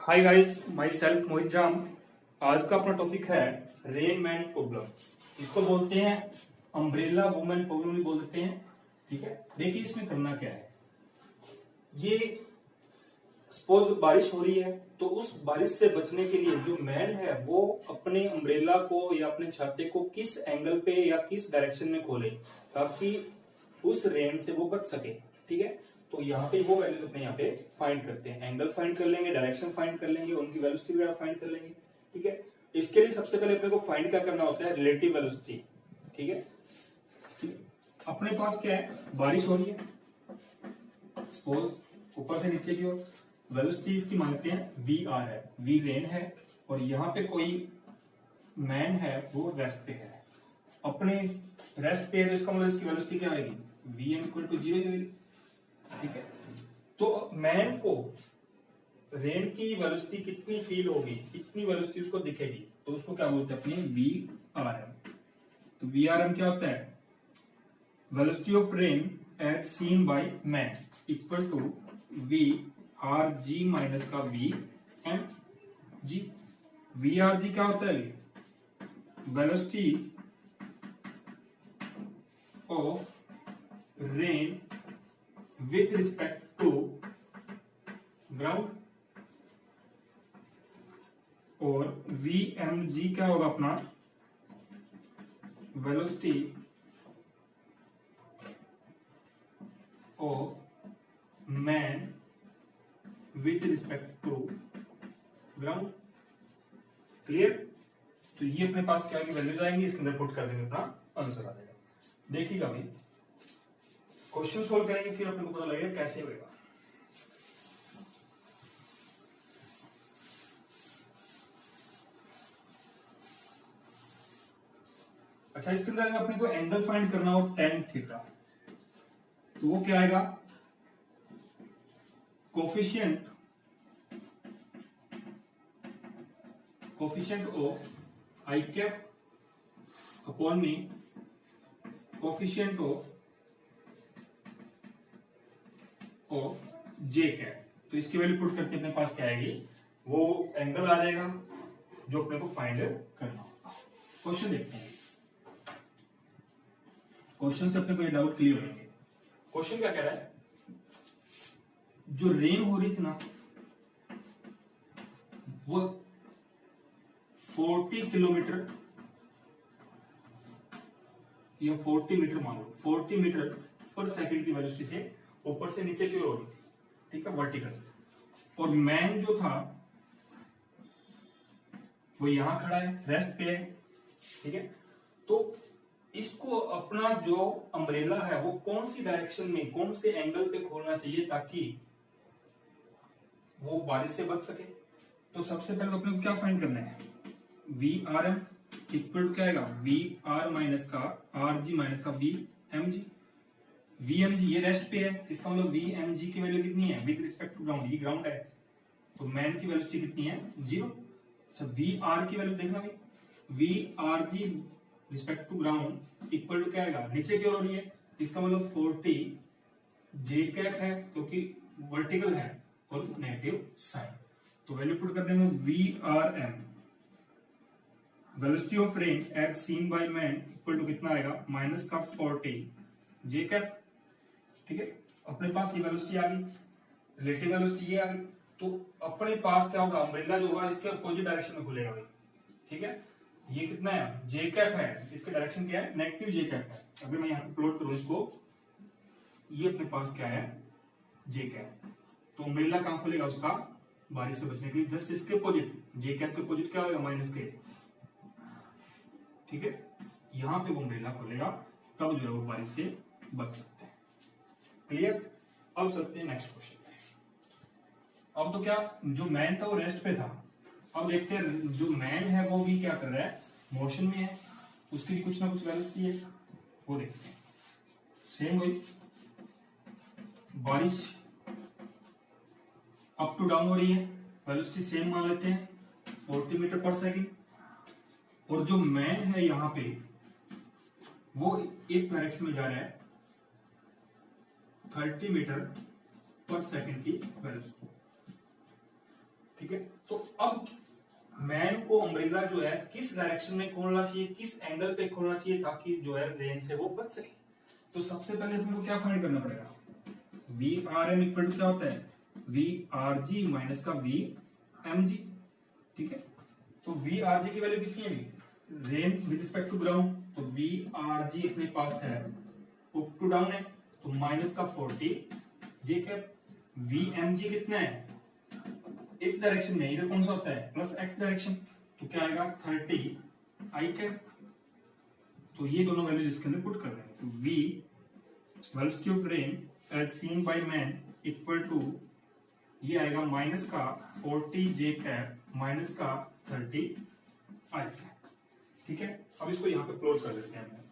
Hi guys, my self मोहित जाम। आज का अपना टॉपिक है रेन मैन प्रॉब्लम। इसको बोलते हैं अम्ब्रेला वुमेन प्रॉब्लम भी बोल देते हैं। ठीक है, देखिए इसमें करना क्या है। ये सपोज बारिश हो रही है, तो उस बारिश से बचने के लिए जो मैन है वो अपने अम्ब्रेला को या अपने छाते को किस एंगल पे या किस डायरेक्शन में खोले ताकि उस रेन से वो बच सके। ठीक है, तो यहाँ पे वो वैल्यूज अपने यहाँ पे फाइंड करते हैं। एंगल फाइंड कर लेंगे, डायरेक्शन फाइंड कर लेंगे, उनकी वेलोसिटी वगैरह फाइंड कर लेंगे। ठीक है, इसके लिए सबसे पहले अपने को फाइंड क्या करना होता है, रिलेटिव वेलोसिटी। ठीक है, अपने पास क्या है, बारिश हो रही है सपोज ऊपर से नीचे की ओर, वेलोसिटी इसकी मानते हैं वी आर है, वी रेन है, और यहाँ पे कोई मैन है वो रेस्ट पे है। अपने रेस्ट पे है तो इसका मतलब इसकी वेलोसिटी क्या आएगी, वी एम इक्वल टू 0। ठीक है, तो मैन को रेन की वेलोसिटी कितनी फील होगी, कितनी वेलोसिटी उसको दिखेगी, तो उसको क्या बोलते हैं अपने वी आर एम। तो वी आर एम क्या होता है, velocity of rain eight seen by man equal to V R G minus का V M G. V R G क्या होता है, velocity of rain with respect to ground, और VMG क्या होगा अपना, velocity of man with respect to ground. Clear, तो ये अपने पास क्या वैल्यूज आएंगी, इसके अंदर पुट कर देंगे, अपना आंसर आ जाएगा। देखिएगा भाई, क्वेश्चन सोल्व करेंगे फिर अपने को पता लगेगा कैसे होगा। अच्छा, इसके अंदर अपने को एंगल फाइंड करना हो tan थीटा, तो वो क्या आएगा, coefficient of I cap upon में कोफिशिएंट ऑफ जे कैप। तो इसकी वैल्यू पुट करके अपने पास क्या आएगी, वो एंगल आ जाएगा जो अपने को फाइंड करना होगा। क्वेश्चन देखते हैं, क्वेश्चन से अपने को ये डाउट क्लियर होंगे। क्वेश्चन क्या कह रहा है, जो रेन हो रही थी ना वो 40 किलोमीटर या 40 मीटर मान लो, 40 मीटर पर सेकंड की वेलोसिटी से ऊपर से नीचे की ओर हो रही थी। ठीक है, वर्टिकल। और मैन जो था वो यहां खड़ा है, रेस्ट पे है। ठीक है, तो इसको अपना जो अम्ब्रेला है वो कौन सी डायरेक्शन में, कौन से एंगल पे खोलना चाहिए ताकि वो बारिश से बच सके। तो सबसे पहले अपने को क्या फाइंड करना है, V R M equal to क्या आएगा, वी आर माइनस का आर जी माइनस का V M G. V M G ये रेस्ट पे है, इसका मतलब वी एम जी की वैल्यू कितनी है विद रिस्पेक्ट टू ग्राउंड, ये ग्राउंड है, तो मैन की वेलोसिटी कितनी है 0। अच्छा, वी आर की वैल्यू देखना भाई, V R G respect to ground equal to क्या आएगा, नीचे की ओर हो रही है, इसका मतलब 40 जे कैप है क्योंकि वर्टिकल है और नेगेटिव साइन। तो वैल्यू पुट कर देंगे V R M, velocity of rain eight seen by man equal to कितना आएगा, माइनस का 40 जे कैप। ठीक है, अपने पास ये वेलोसिटी आ गई, रिलेटिव वेलोसिटी ये आ गई, तो अपने पास क्या होगा, अम्ब्रेला जो होगा इसके अपोजिट डायरेक्शन में खुलेगा भाई। ठीक है, ये कितना है, जे कैप है, इसके डायरेक्शन क्या है, नेगेटिव जे कैप है। अगर मैं यहाँ पे प्लॉट करूं इसको, ये अपने पास क्या है, जे कैप, तो अम्ब्रेला कहां खुलेगा उसका, बारिश से बचने के लिए जस्ट इसके अपोजिट, जे कैप के अपोजिट क्या होगा, माइनस के। ठीक है, यहां पे वो अम्ब्रेला खुलेगा, तब जो है वो बारिश से बच सकते हैं। क्लियर, अब चलते हैं नेक्स्ट क्वेश्चन पे। अब तो क्या, जो मैन था वो रेस्ट पे था, अब देखते हैं जो मैन है वो भी क्या कर रहा है, मोशन में है, उसकी भी कुछ ना कुछ वेलोसिटी है, वो देखते हैं। सेम वही, बारिश अप टू डाउन हो रही है, वेलोसिटी सेम मान लेते हैं 40 मीटर पर सेकेंड, और जो मैन है यहां पे वो इस डायरेक्शन में जा रहा है 30 मीटर पर सेकंड की वेलोसिटी। ठीक ठीक है। तो अब मैन को अम्ब्रेला जो है किस डायरेक्शन में खोलना चाहिए, किस एंगल पे खोलना चाहिए ताकि जो है रेन से वो बच सके। तो सबसे पहले अपने को क्या फाइंड करना पड़ेगा, V R M equal to क्या होता है, वी आर जी माइनस का वी एम जी। ठीक है, तो वी आर जी की वैल्यू कितनी है, rain with respect to ground, तो वी आर जी अपने पास है अप टू डाउन है, तो माइनस का 40 जे कैप, वी एम जी कितना है इस डायरेक्शन में, इधर कौन सा होता है प्लस एक्स डायरेक्शन, तो क्या आएगा 30 आई कैप। तो ये दोनों वैल्यू जिसके अंदर पुट कर रहे हैं, तो V velocity of rain as seen by man equal to ये आएगा माइनस का 40 जे कैप माइनस का 30 आई कैप। ठीक है, अब इसको यहां पे प्लॉट कर देते हैं।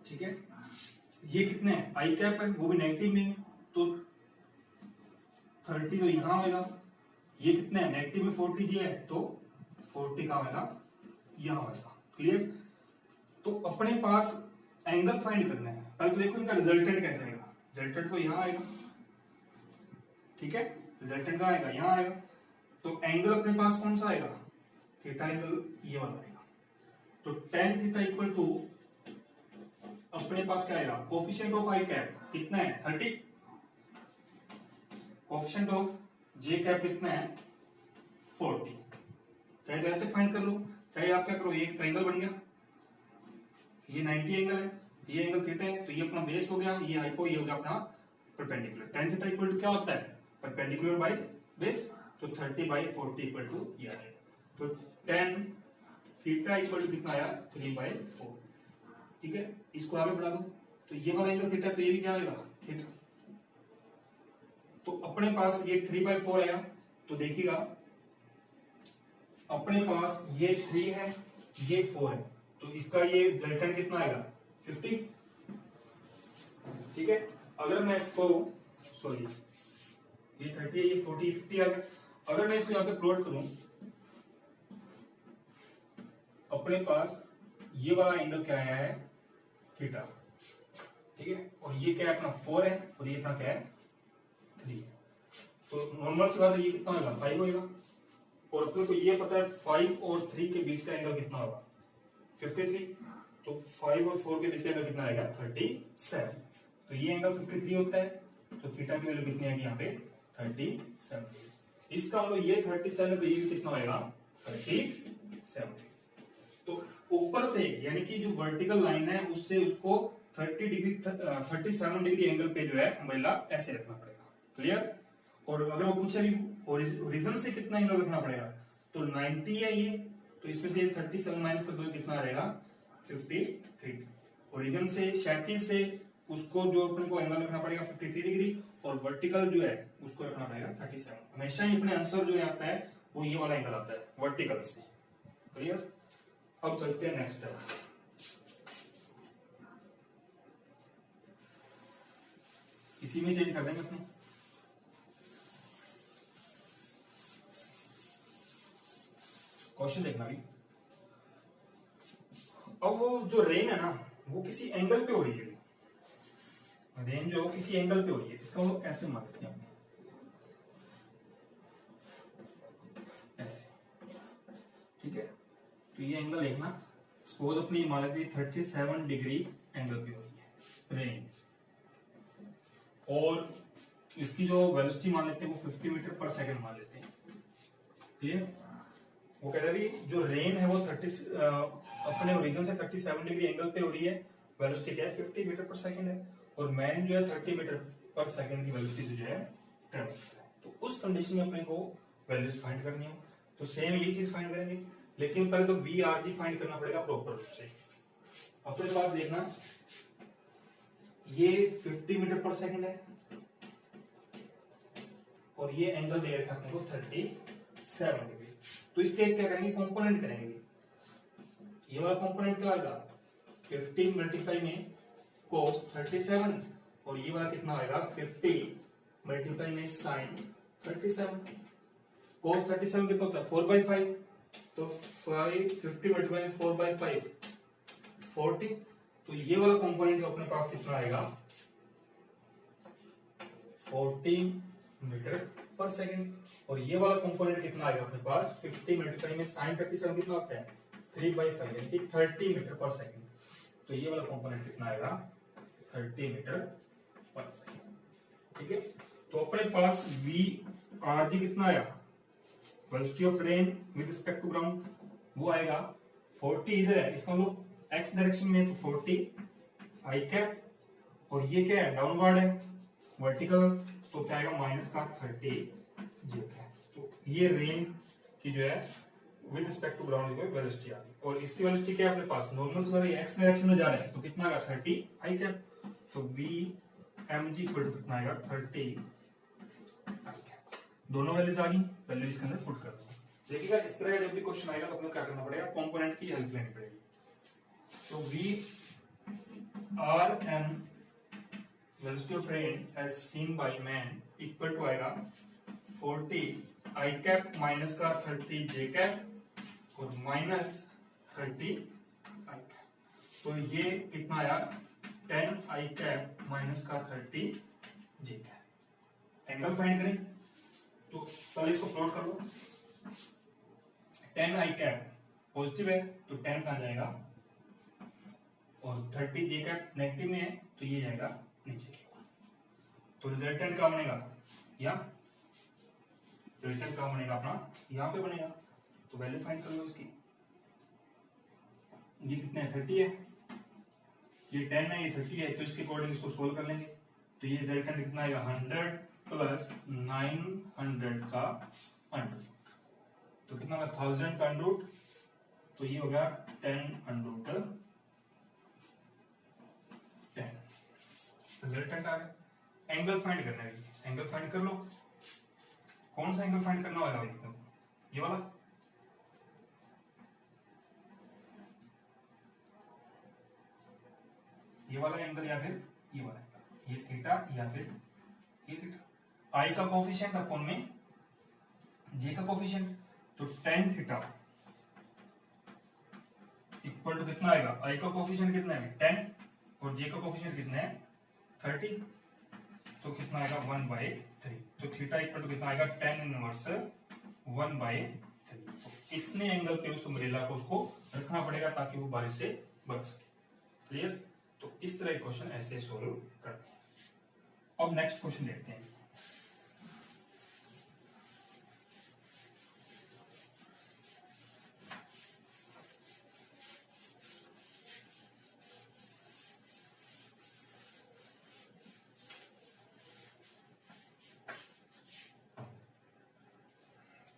ठीक है, ये कितने है आई कैप है, वो भी नेगेटिव में, तो 30 तो यहां आएगा, ये कितने है नेगेटिव में 40 जी है, तो 40 का आएगा यहां आएगा। क्लियर, तो अपने पास एंगल फाइंड करना है। पहले तो देखो इनका रिजल्टेंट कैसे आएगा, रिजल्टेंट तो यहां आएगा। ठीक है, रिजल्टेंट का आएगा यहां आएगा, तो एंगल अपने पास कौन सा आएगा, थीटा एंगल ये वाला आएगा। तो tan थीटा इक्वल टू अपने पास क्या आएगा, कोफिशिएंट ऑफ आई कैप कितना है 30, कोफिशिएंट ऑफ जे कैप कितना है 40। चाहे तो ऐसे फाइंड कर लो, चाहे आप क्या करो, ये एक ट्रायंगल बन गया, ये 90 एंगल है, ये एंगल थीटा है, तो ये अपना बेस हो गया, ये हाइपो, ये हो गया अपना perpendicular. tan theta equal to क्या होता है परपेंडिकुलर बाय बेस, तो 30 बाय 40 इक्वल टू ये आएगा। तो tan थीटा इक्वल टू कितना आया 3/4। ठीक है, इसको आगे बढ़ा दो, तो ये वाला एंगल थीटा, तो ये भी क्या आएगा थीटा। तो अपने पास ये 3/4 आया, तो देखिएगा अपने पास ये 3 है, ये 4 है, तो इसका ये रिजल्टेंट कितना आएगा 50। ठीक है, अगर मैं इसको सॉरी ये 30 है, ये 40 50 आ गया, अगर मैं इसको यहां पे प्लॉट करूं, अपने पास ये वाला एंगल क्या आया है थीटा। ठीक है, और ये क्या है अपना 4 है, और ये अपना क्या है 3 है। तो नॉर्मल सी बात है, ये कितना होगा 5 होगा, और अपने को ये पता है 5 और 3 के बीच का एंगल कितना होगा 53, तो 5 और 4 के बीच का एंगल कितना आएगा 37। तो ये एंगल 53 होता है, तो थीटा की वैल्यू कितनी आएगी यहाँ पे 37। इसका मतलब ये 37, तो ये कितना आएगा 37। तो ऊपर से यानी कि जो वर्टिकल लाइन है उससे उसको 37 डिग्री एंगल पे जो है अम्ब्रेला ऐसे रखना पड़ेगा। क्लियर, और अगर वो पूछे भी ओरिजिन से कितना एंगल रखना पड़ेगा, तो 90 है ये, तो इसमें से 37 माइनस कर दो कितना रहेगा 53। ओरिजिन से क्षैतिज से उसको जो अपने को एंगल रखना पड़ेगा 53 डिग्री, और वर्टिकल जो है उसको रखना पड़ेगा 37। हमेशा ही अपने आंसर जो आता है वो ये वाला एंगल आता है वर्टिकल से। क्लियर, अब चलते हैं नेक्स्ट स्टेप। इसी में चेंज कर देंगे अपने, क्वेश्चन देखना भी। अब वो जो रेन है ना वो किसी एंगल पे हो रही है, रेन जो किसी एंगल पे हो रही है, इसका वो ऐसे मान लेते हैं ऐसे। ठीक है, तो ये एंगल देखना, सपोज अपनी मान लेते 37 डिग्री एंगल पे हो रही है रेन, और इसकी जो वेलोसिटी मान लेते हैं वो 50 मीटर पर सेकंड मान लेते हैं। क्लियर, वो कह रहे हैं जो रेन है वो 30 अपने ओरिजिन से 37 डिग्री एंगल पे हो रही है, वेलोसिटी क्या है 50 मीटर पर सेकंड है, और मैन जो है 30 मीटर पर सेकंड की वेलोसिटी से जो है ट्रेवल कर रहा है। तो उस कंडीशन में अपने को वैल्यूज फाइंड करनी हो, तो सेम ये चीज फाइंड करेंगे, लेकिन पहले तो वी आर जी फाइंड करना पड़ेगा प्रॉपर रूप से। अपने पास देखना ये 50 मीटर पर सेकंड है, और ये एंगल दे रखा अपने को 37 डिग्री। तो इसके क्या करेंगे, कंपोनेंट करेंगे। ये वाला कंपोनेंट क्या आएगा 50 मल्टीप्लाई में cos 37, और ये वाला कितना आएगा 50 मल्टीप्लाई में sin 37। cos 37 कितना होता है 4/5, तो 50 मल्टीप्लाई में 4/5 40। तो ये वाला कंपोनेंट अपने पास कितना आएगा 40 मीटर पर सेकंड। और ये वाला कंपोनेंट कितना आएगा अपने पास 50 मीटर पर, में sin 37 कितना होता है 3/5 यानी कि 30 मीटर पर सेकंड। तो ये वाला कंपोनेंट कितना आएगा 30 मीटर पर सेकंड। ठीक है, तो अपने पास वी आर जी कितना आया velocity of rain with respect to ground, वो आएगा 40 इधर है, इसका मतलब एक्स डायरेक्शन में तो 40 आई कैप, और ये क्या है डाउनवर्ड है वर्टिकल, तो क्या आएगा माइनस का 30 जी कैप। तो ये रेन की जो है with respect to ground velocity आ गई, और इसकी वेलोसिटी क्या है अपने पास नॉर्मल से अगर एक्स डायरेक्शन में जा रहा है तो कितना आएगा 30 आई कैप, तो V M G equal to कितना आएगा 30 आई कैप। दोनों वैल्यूज आ गई, वैल्यू इसके अंदर पुट कर दो। देखिएगा इस तरह जब भी क्वेश्चन आएगा तो अपने क्या करना पड़ेगा कंपोनेंट की हेल्प लेनी पड़ेगी। तो V R M velocity of rain as seen by man equal to आएगा 40 आई कैप माइनस का 30 जे कैप और माइनस 30 आई कैप। तो ये कितना आया 10 आई कैप माइनस का 30 जे कैप। एंगल फाइंड करें तो पहले इसको प्लॉट कर लो। 10 आई कैप पॉजिटिव है तो 10 कहां जाएगा, और 30 जे कैप नेगेटिव में है तो ये जाएगा नीचे की ओर। तो रिजल्टेंट क्या बनेगा, या रिजल्टेंट क्या बनेगा अपना यहां पे बनेगा। तो वैल्यू फाइंड कर लो इसकी। ये कितने है 30 है, ये 10 है, ये 30 है, तो इसके अकॉर्डिंग इसको सोल्व कर लेंगे। तो ये रिजल्टेंट कितना आएगा 100 प्लस 900 का अंडर, तो कितना होगा 1000 का अंडर रूट, तो ये हो गया 10 अंडर रूट 10। रिजल्टेंट आ गया। एंगल फाइंड करना है, एंगल फाइंड कर लो। कौन सा एंगल फाइंड करना होगा, ये वाला, ये वाला एंगल या फिर ये वाला एंगल, ये थीटा या फिर ये थीटा। आई का कोफिशिएंट अपॉन में जे का कोफिशिएंट, तो tan थीटा इक्वल टू कितना आएगा, आई का कोफिशिएंट कितना है 10 और जे का कोफिशिएंट कितना है 30, तो कितना आएगा 1/3। तो थीटा इक्वल टू कितना आएगा tan इनवर्स 1/3। तो इतने एंगल पे उस अम्ब्रेला को उसको रखना पड़ेगा ताकि वो बारिश से बच सके। क्लियर। तो इस तरह क्वेश्चन ऐसे सोल्व करते हैं। अब नेक्स्ट क्वेश्चन देखते हैं।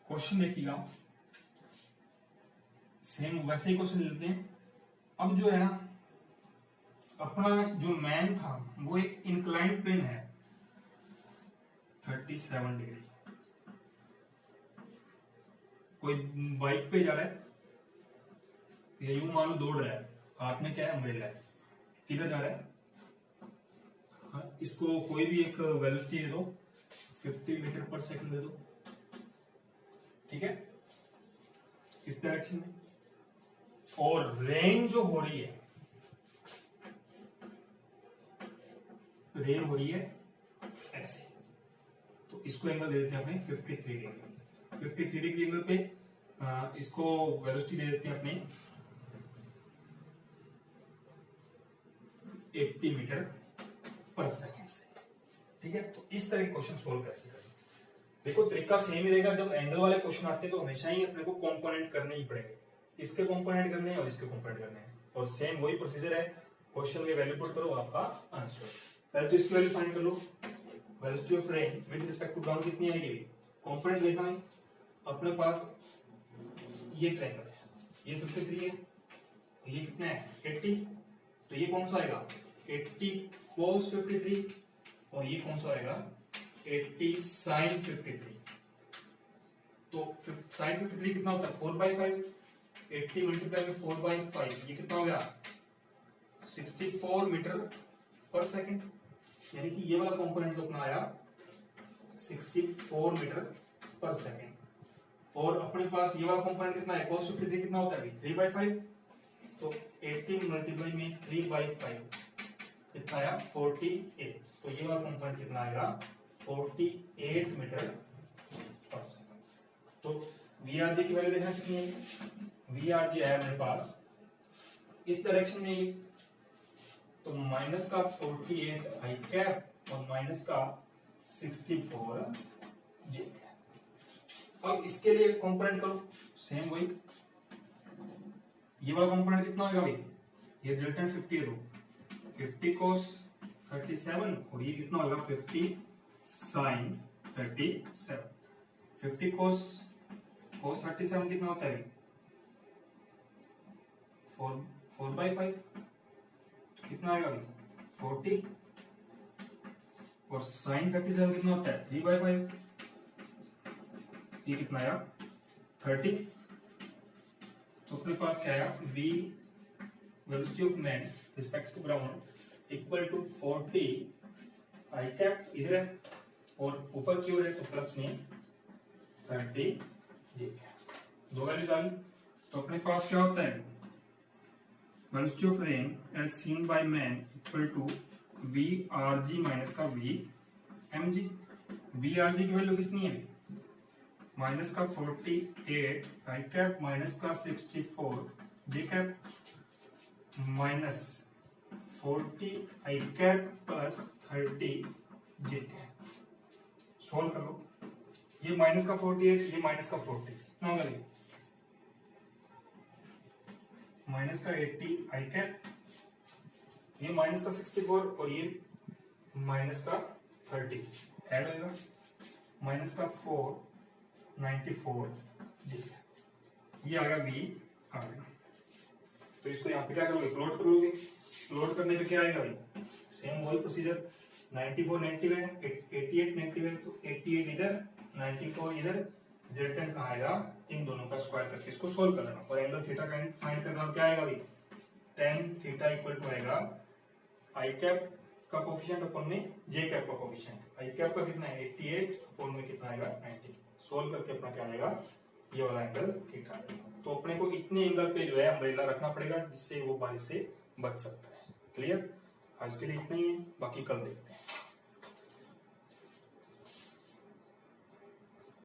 क्वेश्चन देखिएगा, सेम वैसे ही क्वेश्चन लेते हैं। अब जो है ना अपना जो मैन था वो एक इंक्लाइंड प्लेन है 37 डिग्री, कोई बाइक पे जा रहा है या यूं मान लो दौड़ रहा है, हाथ में क्या है अम्ब्रेला है, किधर जा रहा है, हाँ, इसको कोई भी एक वेलोसिटी दे दो 50 मीटर पर सेकंड दे दो, ठीक है, इस डायरेक्शन में, और रेन जो हो रही है, रेन हो रही है ऐसे, तो इसको एंगल दे देते हैं अपने 53 डिग्री। 53 डिग्री एंगल पे इसको वेलोसिटी दे देते हैं अपने 80 मीटर पर सेकंड से, ठीक है। तो इस तरह के क्वेश्चन सोल्व कैसे करें, देखो तरीका सेम ही रहेगा। जब एंगल वाले क्वेश्चन आते हैं तो हमेशा ही अपने को कंपोनेंट करने ही पड़ेंगे, इसके कंपोनेंट करने हैं और इसके कंपोनेंट करने हैं, और सेम वही प्रोसीजर है। क्वेश्चन में वैल्यू पुट करो, आपका आंसर। पहले तो इसकी वैल्यू फाइंड कर लो, velocity of rain with respect to ground कितनी आएगी, कंपोनेंट देखना है अपने पास। ये ट्रायंगल है, ये 53 है, ये कितना है 80, तो ये कौन सा आएगा 80 cos 53, और ये कौन सा आएगा 80 sin 53। तो sin 53 कितना होता है 4/5, 80 मल्टीप्लाई में 4/5, ये कितना हो गया 64 मीटर पर सेकंड, यानी कि ये वाला कंपोनेंट जो अपना आया 64 मीटर पर सेकंड। और अपने पास ये वाला कंपोनेंट कितना है cos 53 कितना होता है 3/5, तो 80 मल्टीप्लाई में 3/5 कितना आया 48, तो ये वाला कंपोनेंट कितना आएगा 48 मीटर पर सेकंड। तो VRG की वैल्यू देखना कितनी है, VRG है मेरे पास इस डायरेक्शन में ये, तो माइनस का 48 आई कैप और माइनस का 64 जे कैप। अब इसके लिए कंपोनेंट करो सेम वही, ये वाला कंपोनेंट कितना होगा भाई, ये रिजल्टेंट 50 है तो 50 cos 37 और ये कितना होगा 50 sin 37। 50 cos 37 कितना होता है 4/5 कितना आएगा भाई 40 और sin 37 कितना होता है 3/5, ये कितना आया 30। तो अपने पास क्या आया V velocity of man respect to ground equal to 40 i cap इधर है और ऊपर की ओर है तो प्लस में 30 जे कैप, दो वैल्यूज आ गई। तो अपने पास क्या होता है velocity of rain as seen by man equal to VRG minus का VMG। VRG की वैल्यू कितनी है माइनस का 48 आई कैप माइनस का 64 जे cap minus 40 i cap plus 30 j cap. Solve कर लो, ये माइनस का 48 ये माइनस का 40 कितना होगा ये माइनस का 80 आई कैप, ये माइनस का 64 और ये माइनस का 30 ऐड होगा माइनस का 494 जी, ये आ गया V आ गया। तो इसको यहाँ पे क्या करोगे प्लॉट करोगे, प्लॉट करने पे क्या आएगा भाई सेम वही प्रोसीजर, 94 नेगेटिव है 88 नेगेटिव है तो 88 इधर 94 इधर, रिजल्टेंट कहाँ आएगा इन दोनों का स्क्वायर करके इसको सोल्व कर लेना और एंगल थीटा का फाइंड करना, क्या आएगा भाई tan थीटा इक्वल टू आएगा आई कैप का कोफिशिएंट अपन में जे कैप का कोफिशिएंट, आई कैप का कितना है 88 अपन में कितना आएगा 90, सोल्व करके अपना क्या आएगा ये वाला एंगल थीटा। तो अपने को इतने एंगल पे जो है अम्ब्रेला रखना पड़ेगा जिससे वो बारिश से बच सकता है। क्लियर, आज के लिए इतना ही है, बाकी कल देखते हैं।